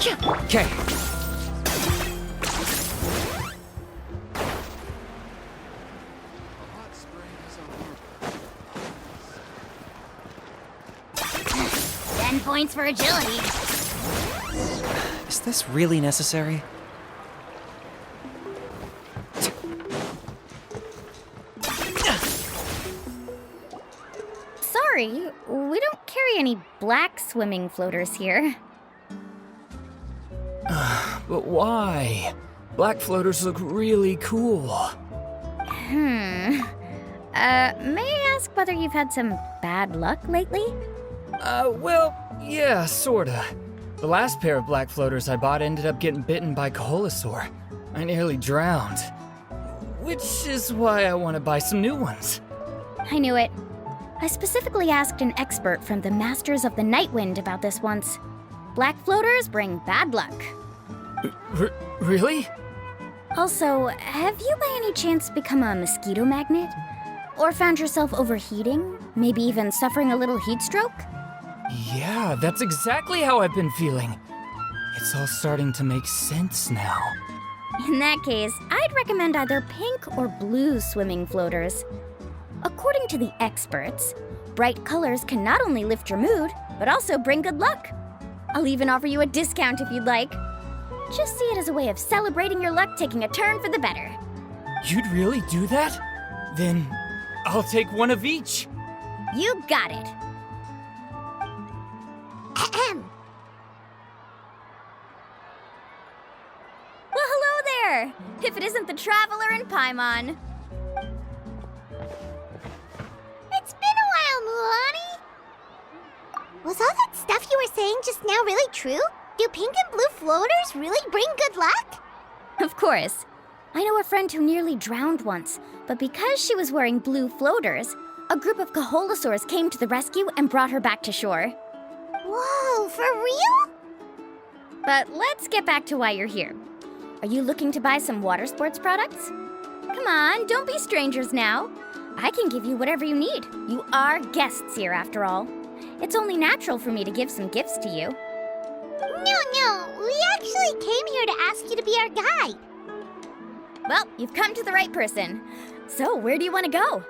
Okay. Hot spring is a harbor. 10 points for agility. Is this really necessary? Sorry, we don't carry any black swimming floaters here. But why? Black floaters look really cool. May I ask whether you've had some bad luck lately? Well, yeah, sorta. The last pair of black floaters I bought ended up getting bitten by Koholosaur. I nearly drowned. Which is why I want to buy some new ones. I knew it. I specifically asked an expert from the Masters of the Night Wind about this once. Black floaters bring bad luck. Really? Also, have you by any chance become a mosquito magnet? Or found yourself overheating? Maybe even suffering a little heat stroke? Yeah, that's exactly how I've been feeling. It's all starting to make sense now. In that case, I'd recommend either pink or blue swimming floaters. According to the experts, bright colors can not only lift your mood, but also bring good luck. I'll even offer you a discount if you'd like. Just see it as a way of celebrating your luck taking a turn for the better. You'd really do that? Then I'll take one of each. You got it. Ahem. Well, hello there! If it isn't the Traveler and Paimon. It's been a while, Mulani. Was all that stuff you were saying just now really true? Do pink and blue floaters really bring good luck? Of course. I know a friend who nearly drowned once, but because she was wearing blue floaters, a group of Koholosaurs came to the rescue and brought her back to shore. Whoa, for real? But let's get back to why you're here. Are you looking to buy some water sports products? Come on, don't be strangers now. I can give you whatever you need. You are guests here, after all. It's only natural for me to give some gifts to you. No, we actually came here to ask you to be our guide. Well, you've come to the right person. So, where do you want to go?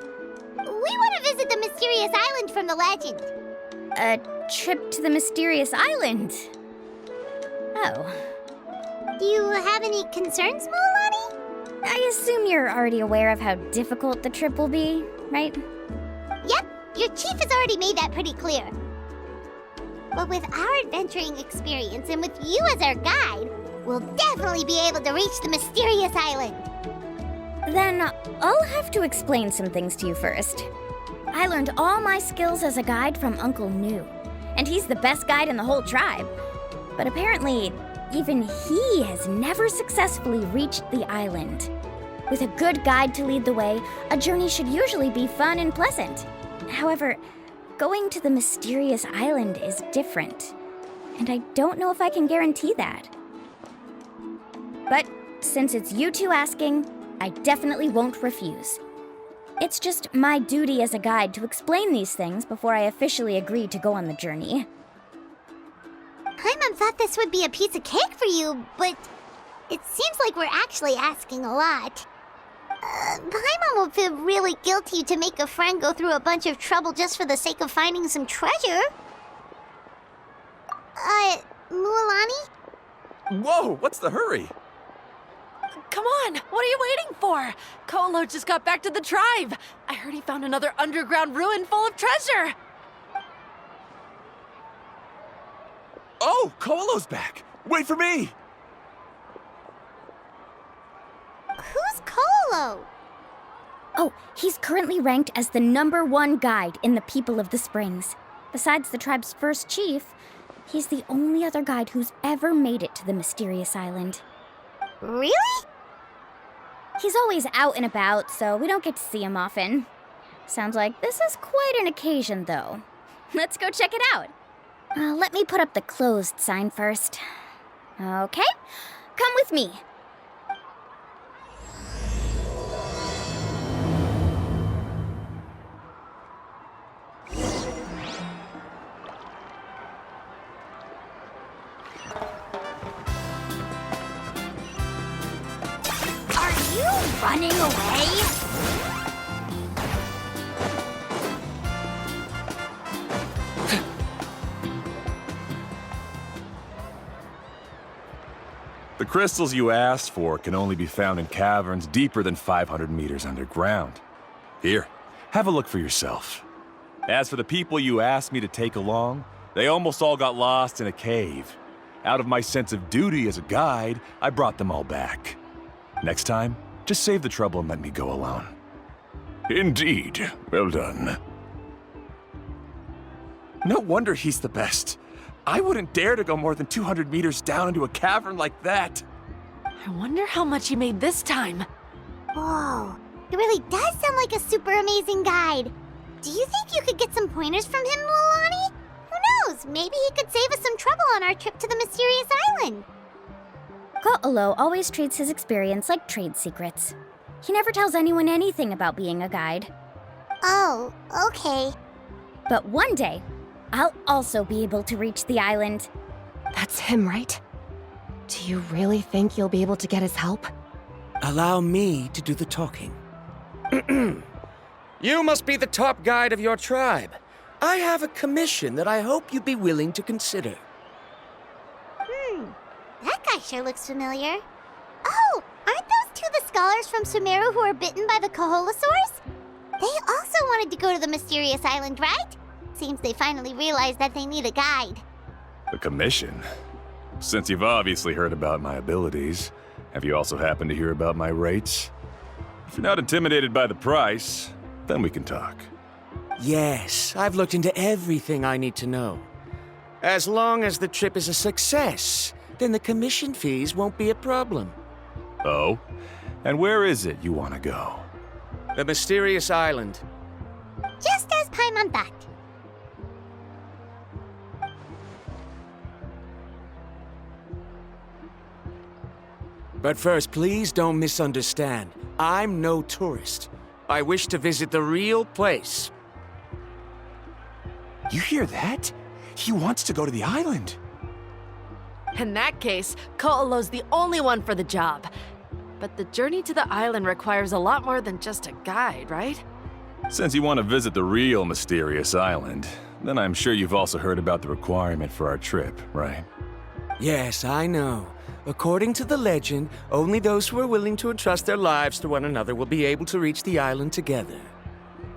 We want to visit the mysterious island from the legend. A trip to the mysterious island? Oh. Do you have any concerns, Mulani? I assume you're already aware of how difficult the trip will be, right? Yep, your chief has already made that pretty clear. But with our adventuring experience and with you as our guide, we'll definitely be able to reach the mysterious island. Then I'll have to explain some things to you first. I learned all my skills as a guide from Uncle New, and he's the best guide in the whole tribe. But apparently, even he has never successfully reached the island. With a good guide to lead the way, a journey should usually be fun and pleasant. However, going to the mysterious island is different, and I don't know if I can guarantee that. But since it's you two asking, I definitely won't refuse. It's just my duty as a guide to explain these things before I officially agree to go on the journey. Paimon thought this would be a piece of cake for you, but it seems like we're actually asking a lot. Paimon will feel really guilty to make a friend go through a bunch of trouble just for the sake of finding some treasure. Mulani? Whoa, what's the hurry? Come on, what are you waiting for? Kolo just got back to the tribe. I heard he found another underground ruin full of treasure. Oh, Kolo's back. Wait for me. Who's Kolo? Oh, he's currently ranked as the #1 guide in the People of the Springs. Besides the tribe's first chief, he's the only other guide who's ever made it to the mysterious island. Really? He's always out and about, so we don't get to see him often. Sounds like this is quite an occasion, though. Let's go check it out. Let me put up the closed sign first. Okay, come with me. running away? The crystals you asked for can only be found in caverns deeper than 500 meters underground. Here, have a look for yourself. As for the people you asked me to take along, they almost all got lost in a cave. Out of my sense of duty as a guide, I brought them all back. Next time, just save the trouble and let me go alone. Indeed. Well done. No wonder he's the best. I wouldn't dare to go more than 200 meters down into a cavern like that. I wonder how much he made this time. Whoa, it really does sound like a super amazing guide. Do you think you could get some pointers from him, Mulani? Who knows? Maybe he could save us some trouble on our trip to the mysterious island. Ko'olo always treats his experience like trade secrets. He never tells anyone anything about being a guide. Oh, okay. But one day, I'll also be able to reach the island. That's him, right? Do you really think you'll be able to get his help? Allow me to do the talking. You must be the top guide of your tribe. I have a commission that I hope you'd be willing to consider. That guy sure looks familiar. Oh, aren't those two the scholars from Sumeru who were bitten by the Koholosaurs? They also wanted to go to the mysterious island, right? Seems they finally realized that they need a guide. A commission? Since you've obviously heard about my abilities, have you also happened to hear about my rates? If you're not intimidated by the price, then we can talk. Yes, I've looked into everything I need to know. As long as the trip is a success, then the commission fees won't be a problem. Oh? And where is it you want to go? The mysterious island. Just as Paimon thought. But first, please don't misunderstand. I'm no tourist. I wish to visit the real place. You hear that? He wants to go to the island. In that case, Ko'olo's the only one for the job. But the journey to the island requires a lot more than just a guide, right? Since you want to visit the real mysterious island, then I'm sure you've also heard about the requirement for our trip, right? Yes, I know. According to the legend, only those who are willing to entrust their lives to one another will be able to reach the island together.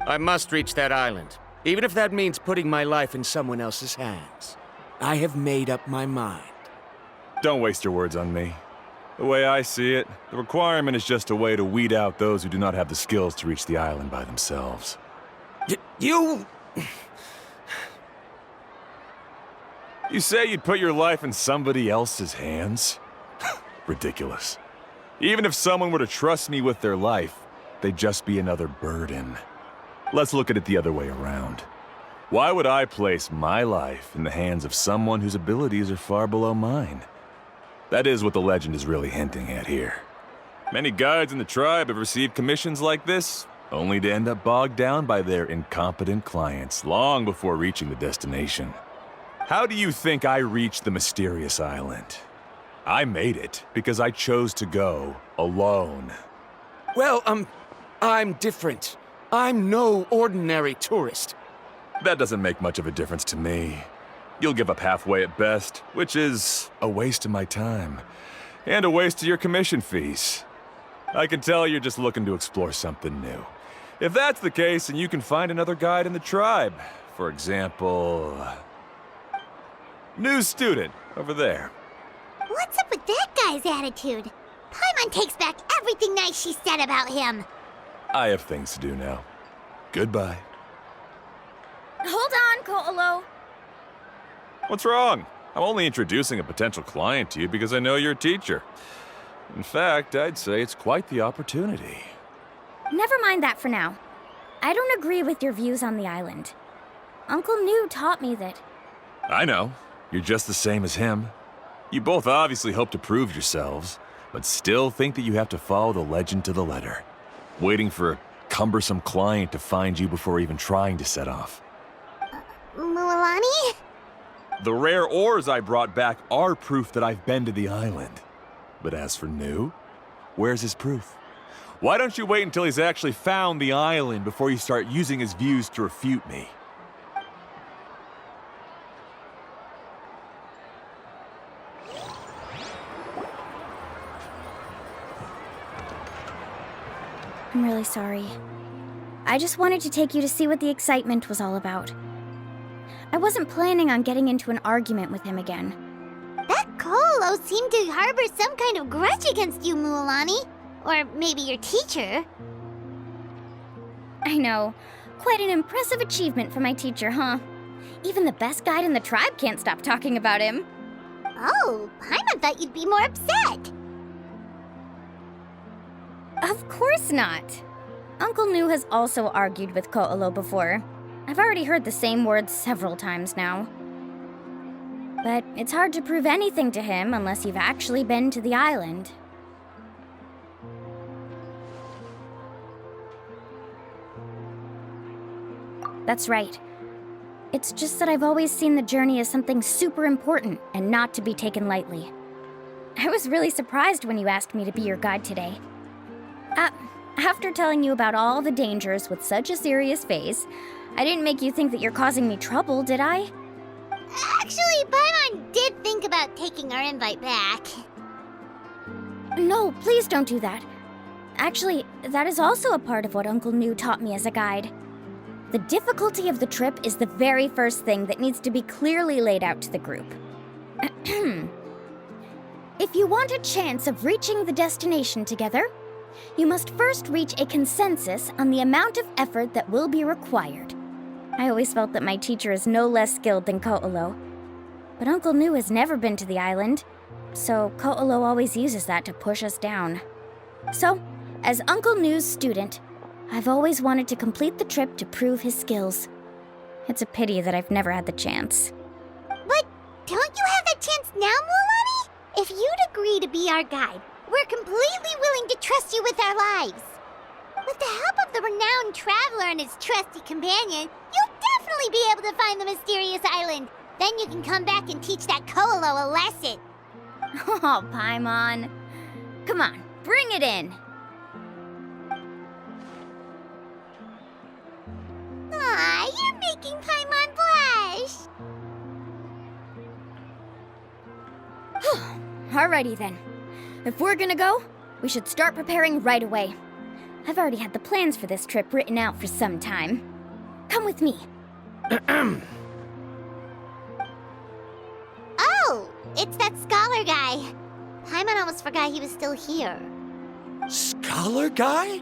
I must reach that island, even if that means putting my life in someone else's hands. I have made up my mind. Don't waste your words on me. The way I see it, the requirement is just a way to weed out those who do not have the skills to reach the island by themselves. You... You say you'd put your life in somebody else's hands? Ridiculous. Even if someone were to trust me with their life, they'd just be another burden. Let's look at it the other way around. Why would I place my life in the hands of someone whose abilities are far below mine? That is what the legend is really hinting at here. Many guides in the tribe have received commissions like this, only to end up bogged down by their incompetent clients long before reaching the destination. How do you think I reached the mysterious island? I made it because I chose to go alone. Well, I'm different. I'm no ordinary tourist. That doesn't make much of a difference to me. You'll give up halfway at best, which is a waste of my time. And a waste of your commission fees. I can tell you're just looking to explore something new. If that's the case, then you can find another guide in the tribe. For example... new student, over there. What's up with that guy's attitude? Paimon takes back everything nice she said about him. I have things to do now. Goodbye. Hold on, Ko'olo. What's wrong? I'm only introducing a potential client to you because I know you're a teacher. In fact, I'd say it's quite the opportunity. Never mind that for now. I don't agree with your views on the island. Uncle New taught me that. I know. You're just the same as him. You both obviously hope to prove yourselves, but still think that you have to follow the legend to the letter, waiting for a cumbersome client to find you before even trying to set off. Mulani? The rare ores I brought back are proof that I've been to the island. But as for New, where's his proof? Why don't you wait until he's actually found the island before you start using his views to refute me? I'm really sorry. I just wanted to take you to see what the excitement was all about. I wasn't planning on getting into an argument with him again. That Colo seemed to harbor some kind of grudge against you, Mualani. Or maybe your teacher. I know. Quite an impressive achievement for my teacher, huh? Even the best guide in the tribe can't stop talking about him. Oh, Paimon thought you'd be more upset. Of course not. Uncle Nu has also argued with Ko'olo before. I've already heard the same words several times now. But it's hard to prove anything to him unless you've actually been to the island. That's right. It's just that I've always seen the journey as something super important and not to be taken lightly. I was really surprised when you asked me to be your guide today. After telling you about all the dangers with such a serious face, I didn't make you think that you're causing me trouble, did I? Actually, Paimon did think about taking our invite back. No, please don't do that. Actually, that is also a part of what Uncle Nu taught me as a guide. The difficulty of the trip is the very first thing that needs to be clearly laid out to the group. If you want a chance of reaching the destination together, you must first reach a consensus on the amount of effort that will be required. I always felt that my teacher is no less skilled than Ko'olo. But Uncle Nu has never been to the island, so Ko'olo always uses that to push us down. So, as Uncle Nu's student, I've always wanted to complete the trip to prove his skills. It's a pity that I've never had the chance. But don't you have that chance now, Mualani? If you'd agree to be our guide, we're completely willing to trust you with our lives. With the help of the renowned traveler and his trusty companion, you'll definitely be able to find the mysterious island. Then you can come back and teach that Ko'olo a lesson. Oh, Paimon. Come on, bring it in. Aw, you're making Paimon blush. Alrighty then. If we're gonna go, we should start preparing right away. I've already had the plans for this trip written out for some time. Come with me. Oh, it's that scholar guy. Paimon almost forgot he was still here. Scholar guy?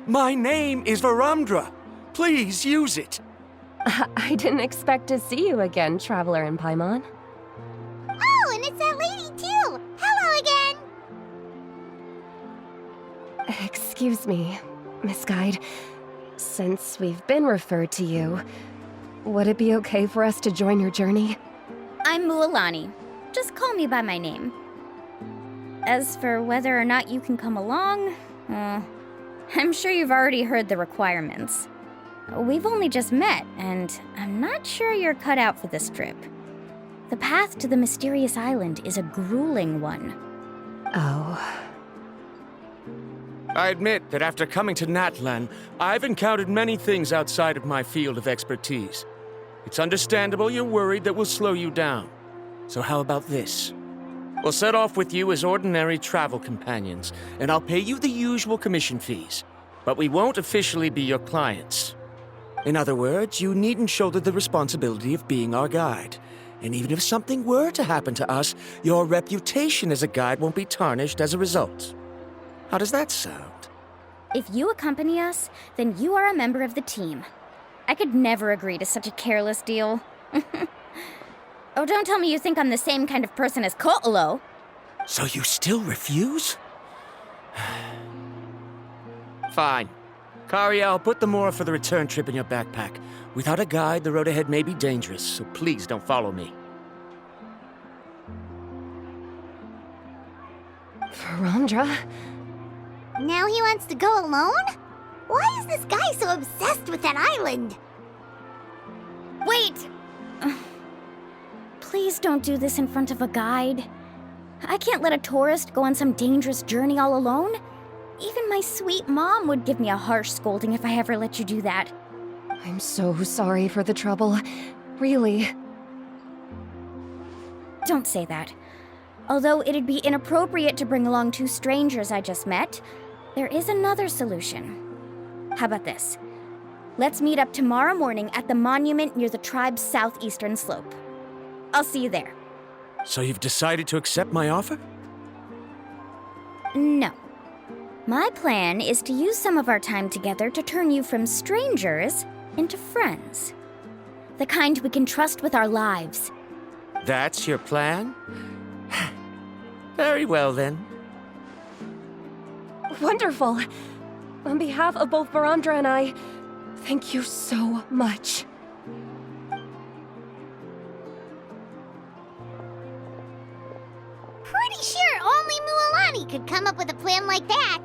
My name is Varamdra. Please use it. I didn't expect to see you again, Traveler and Paimon. Oh, and it's that lady too. Hello again. Excuse me, Miss Guide. Since we've been referred to you, would it be okay for us to join your journey? I'm Mualani. Just call me by my name. As for whether or not you can come along, I'm sure you've already heard the requirements. We've only just met, and I'm not sure you're cut out for this trip. The path to the mysterious island is a grueling one. Oh. I admit that after coming to Natlan, I've encountered many things outside of my field of expertise. It's understandable you're worried that we'll slow you down. So how about this? We'll set off with you as ordinary travel companions, and I'll pay you the usual commission fees. But we won't officially be your clients. In other words, you needn't shoulder the responsibility of being our guide. And even if something were to happen to us, your reputation as a guide won't be tarnished as a result. How does that sound? If you accompany us, then you are a member of the team. I could never agree to such a careless deal. Oh, don't tell me you think I'm the same kind of person as Ko'olo. So you still refuse? Fine. Kariel, put the Mora for the return trip in your backpack. Without a guide, the road ahead may be dangerous, so please don't follow me. Varamdra? Now he wants to go alone? Why is this guy so obsessed with that island? Wait! Please don't do this in front of a guide. I can't let a tourist go on some dangerous journey all alone. Even my sweet mom would give me a harsh scolding if I ever let you do that. I'm so sorry for the trouble. Really. Don't say that. Although it'd be inappropriate to bring along two strangers I just met, there is another solution. How about this? Let's meet up tomorrow morning at the monument near the tribe's southeastern slope. I'll see you there. So you've decided to accept my offer? No. My plan is to use some of our time together to turn you from strangers into friends. The kind we can trust with our lives. That's your plan? Very well, then. Wonderful. On behalf of both Barandra and I, thank you so much. Pretty sure only Mualani could come up with a plan like that.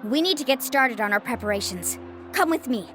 We need to get started on our preparations. Come with me.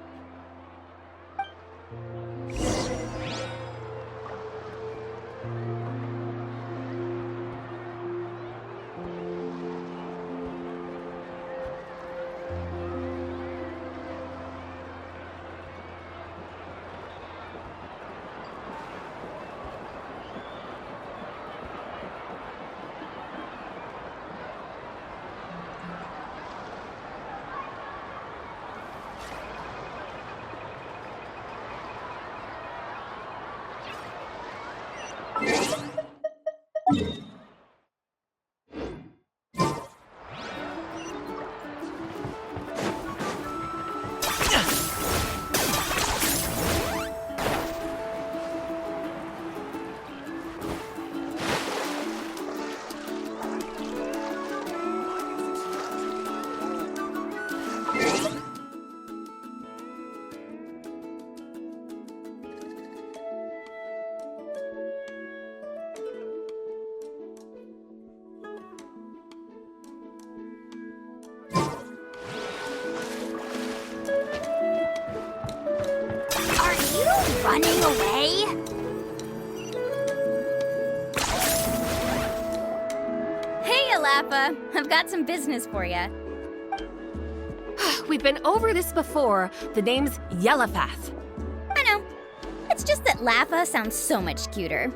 Running away? Hey, Alappa. I've got some business for you. We've been over this before. The name's Yellowfath. I know. It's just that Lappa sounds so much cuter.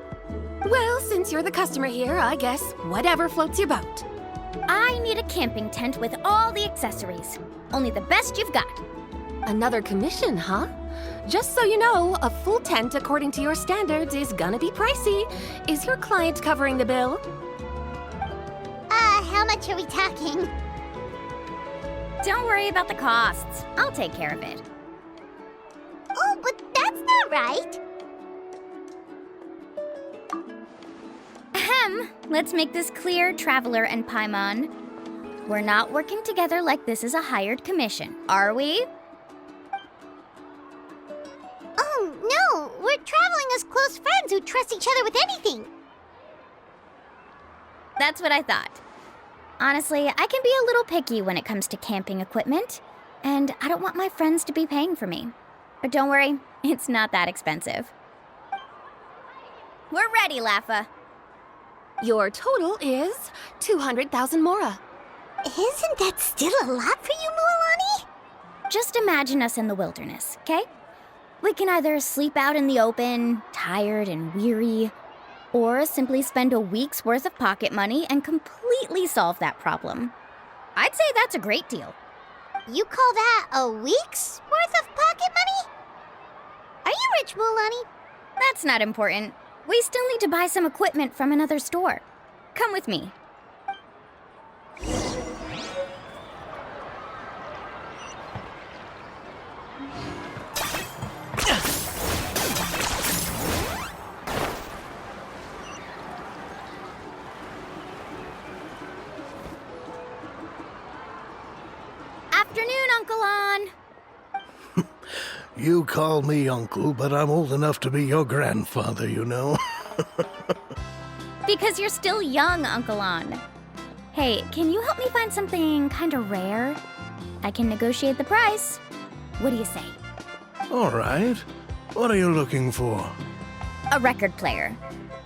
Well, since you're the customer here, I guess whatever floats your boat. I need a camping tent with all the accessories. Only the best you've got. Another commission, huh? Just so you know, a full tent according to your standards is gonna be pricey. Is your client covering the bill? How much are we talking? Don't worry about the costs. I'll take care of it. Oh, but that's not right. Ahem. Let's make this clear, Traveler and Paimon. We're not working together like this is a hired commission, are we? Oh, no! We're traveling as close friends who trust each other with anything. That's what I thought. Honestly, I can be a little picky when it comes to camping equipment, and I don't want my friends to be paying for me. But don't worry, it's not that expensive. We're ready, Lappa. Your total is 200,000 mora. Isn't that still a lot for you, Mualani? Just imagine us in the wilderness, okay? We can either sleep out in the open, tired and weary, or simply spend a week's worth of pocket money and completely solve that problem. I'd say that's a great deal. You call that a week's worth of pocket money? Are you rich, Mualani? That's not important. We still need to buy some equipment from another store. Come with me. Afternoon, Uncle On. You call me uncle, but I'm old enough to be your grandfather, you know. Because you're still young, Uncle On. Hey, can you help me find something kind of rare? I can negotiate the price. What do you say? All right. What are you looking for? A record player.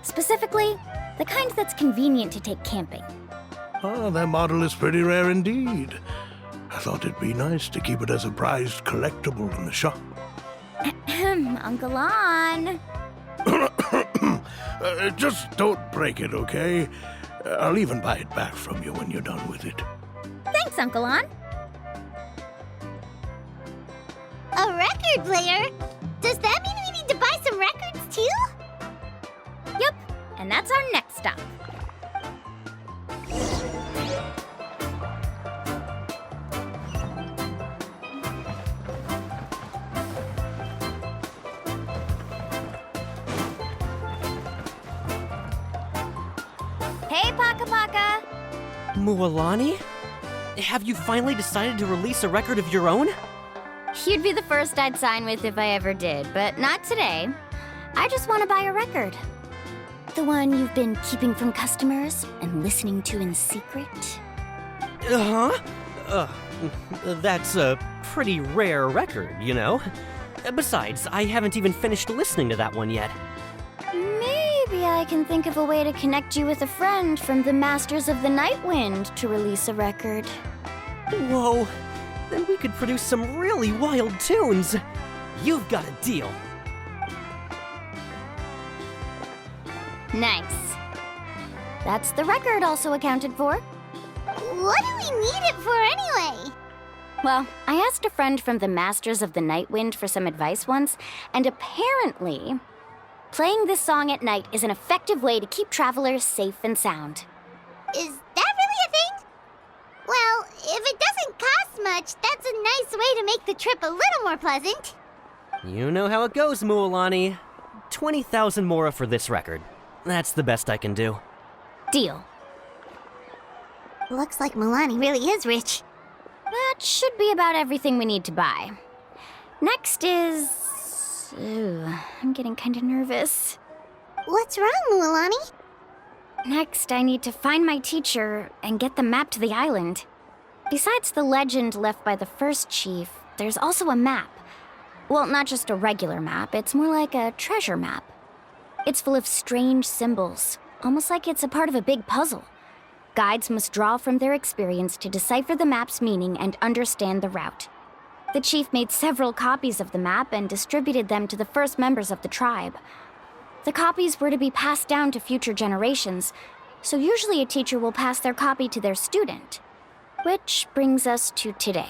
Specifically, the kind that's convenient to take camping. Ah, that model is pretty rare indeed. I thought it'd be nice to keep it as a prized collectible in the shop. Uncle Lon. Just don't break it, okay? I'll even buy it back from you when you're done with it. Thanks, Uncle Lon. A record player? Does that mean we need to buy some records too? Yep, and that's our next stop. Hey, Paka Paka. Mualani? Have you finally decided to release a record of your own? You'd be the first I'd sign with if I ever did, but not today. I just want to buy a record. The one you've been keeping from customers and listening to in secret. That's a pretty rare record, you know? Besides, I haven't even finished listening to that one yet. Maybe I can think of a way to connect you with a friend from the Masters of the Night Wind to release a record. Whoa, then we could produce some really wild tunes. You've got a deal. Nice. That's the record also accounted for. What do we need it for anyway? Well, I asked a friend from the Masters of the Night Wind for some advice once, and apparently, playing this song at night is an effective way to keep travelers safe and sound. Is that really a thing? Well, if it doesn't cost much, that's a nice way to make the trip a little more pleasant. You know how it goes, Mualani. 20,000 mora for this record. That's the best I can do. Deal. Looks like Milani really is rich. That should be about everything we need to buy. Next is... Ooh, I'm getting kind of nervous. What's wrong, Milani? Next, I need to find my teacher and get the map to the island. Besides the legend left by the first chief, there's also a map. Well, not just a regular map, it's more like a treasure map. It's full of strange symbols, almost like it's a part of a big puzzle. Guides must draw from their experience to decipher the map's meaning and understand the route. The chief made several copies of the map and distributed them to the first members of the tribe. The copies were to be passed down to future generations, so usually a teacher will pass their copy to their student. Which brings us to today.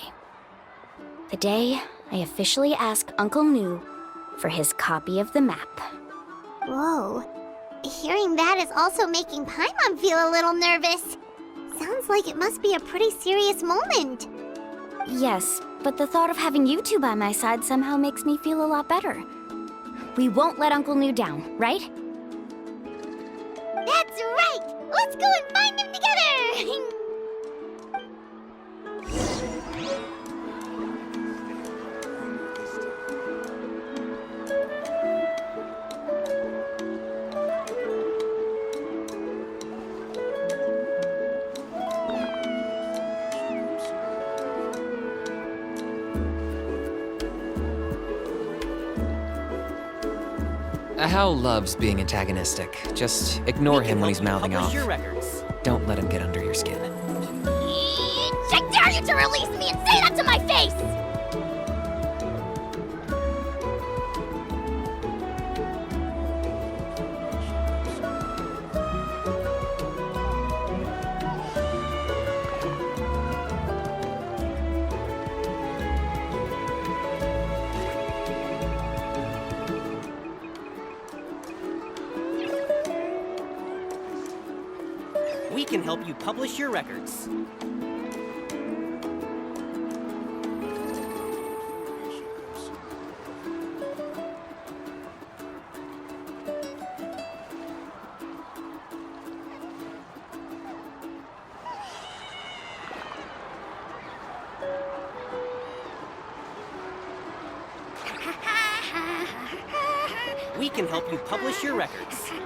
The day I officially ask Uncle Nu for his copy of the map. Whoa. Hearing that is also making Paimon feel a little nervous. Sounds like it must be a pretty serious moment. Yes, but the thought of having you two by my side somehow makes me feel a lot better. We won't let Uncle Nu down, right? That's right! Let's go and find him together! Hal loves being antagonistic. Just ignore him when he's mouthing off. Your records. Don't let him get under your skin. I dare you to release me and say that to my face! We can help you publish your records. We can help you publish your records.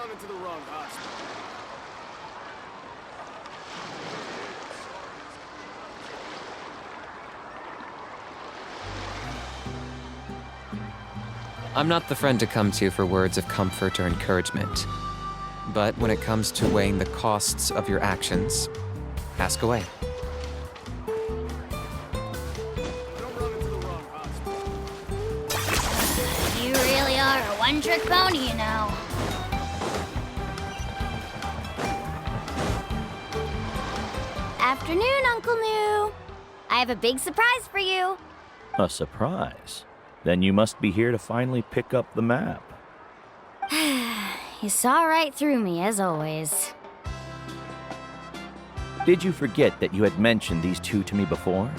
running to the wrong hospital. I'm not the friend to come to for words of comfort or encouragement. But when it comes to weighing the costs of your actions, ask away. You really are a one-trick pony, you know. Afternoon, Uncle New. I have a big surprise for you. A surprise? Then you must be here to finally pick up the map. You saw right through me, as always. Did you forget that you had mentioned these two to me before?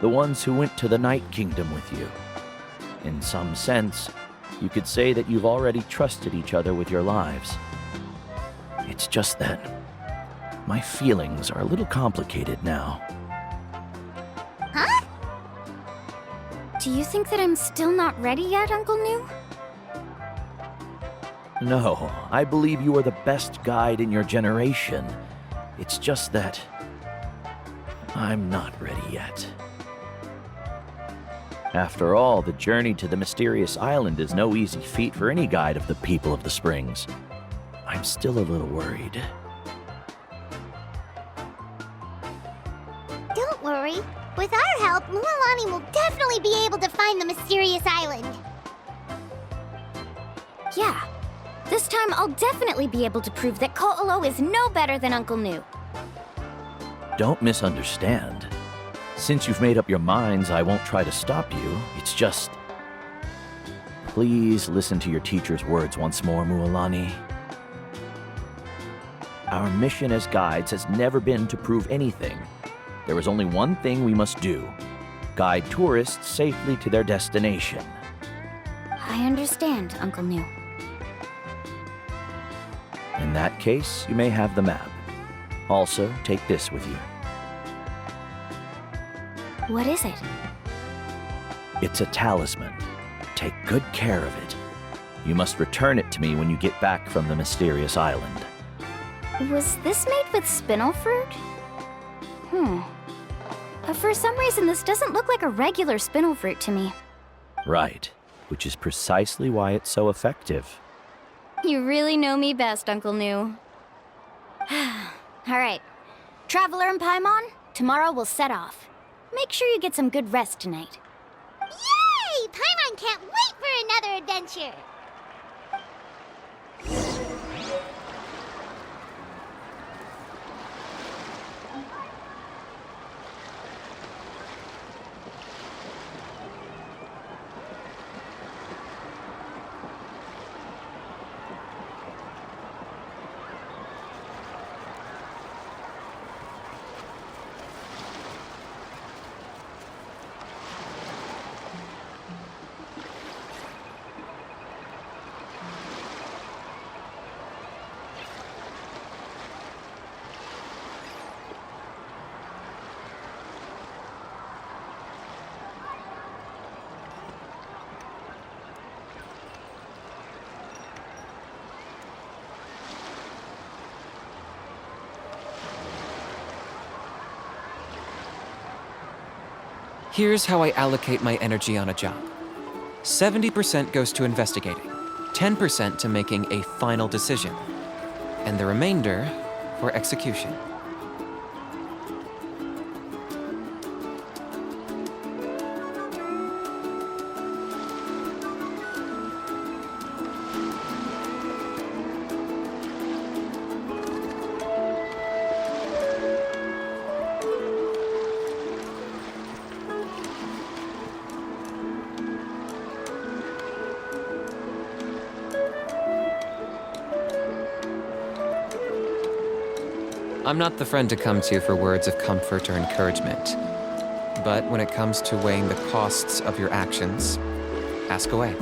The ones who went to the Night Kingdom with you. In some sense, you could say that you've already trusted each other with your lives. It's just that my feelings are a little complicated now. Huh? Do you think that I'm still not ready yet, Uncle New? No, I believe you are the best guide in your generation. It's just that I'm not ready yet. After all, the journey to the mysterious island is no easy feat for any guide of the people of the Springs. I'm still a little worried. Don't worry. With our help, Mualani will definitely be able to find the mysterious island. Yeah. This time I'll definitely be able to prove that Ko'olo is no better than Uncle New. Don't misunderstand. Since you've made up your minds, I won't try to stop you. It's just... Please listen to your teacher's words once more, Mualani. Our mission as guides has never been to prove anything. There is only one thing we must do. Guide tourists safely to their destination. I understand, Uncle New. In that case, you may have the map. Also, take this with you. What is it? It's a talisman. Take good care of it. You must return it to me when you get back from the mysterious island. Was this made with spinel fruit? For some reason, this doesn't look like a regular spinel fruit to me. Right, which is precisely why it's so effective. You really know me best, Uncle New. All right. Traveler and Paimon, tomorrow we'll set off. Make sure you get some good rest tonight. Yay! Paimon can't wait for another adventure! Here's how I allocate my energy on a job. 70% goes to investigating, 10% to making a final decision, and the remainder for execution. I'm not the friend to come to for words of comfort or encouragement. But when it comes to weighing the costs of your actions, ask away.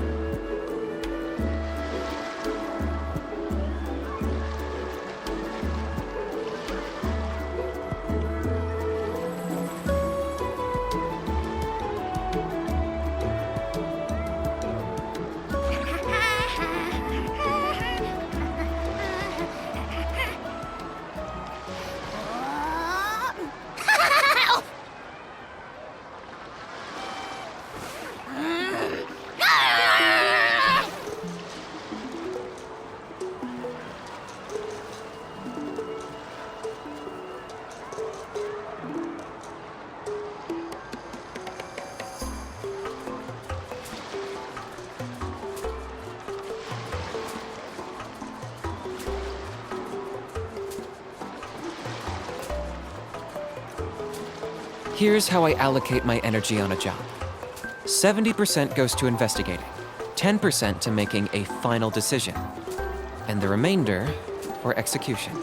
Here's how I allocate my energy on a job. 70% goes to investigating, 10% to making a final decision, and the remainder for execution.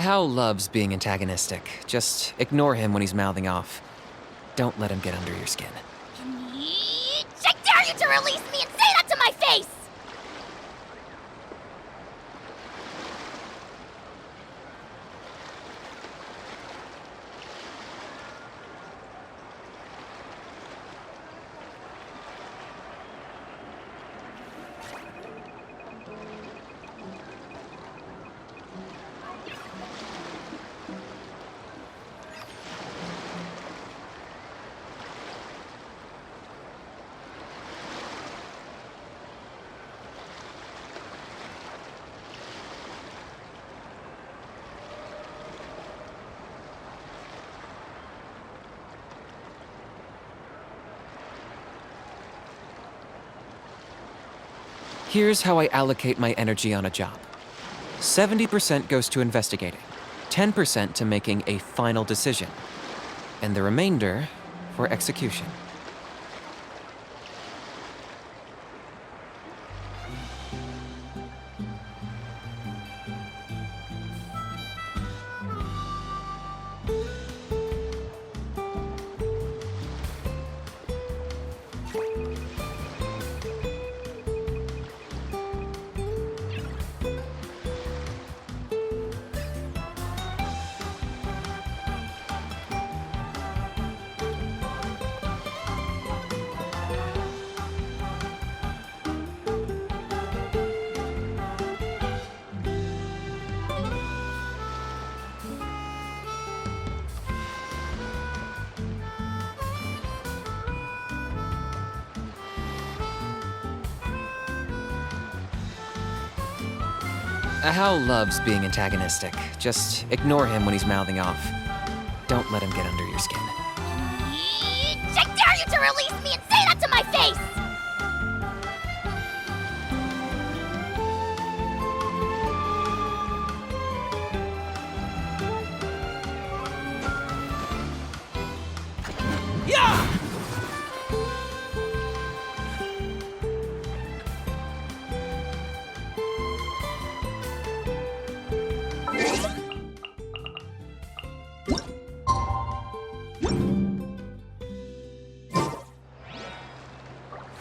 Hal loves being antagonistic. Just ignore him when he's mouthing off. Don't let him get under your skin. I dare you to release me and say that to my face! Here's how I allocate my energy on a job. 70% goes to investigating, 10% to making a final decision, and the remainder for execution. Hal loves being antagonistic. Just ignore him when he's mouthing off. Don't let him get under your skin. I dare you to release me and say that to my face!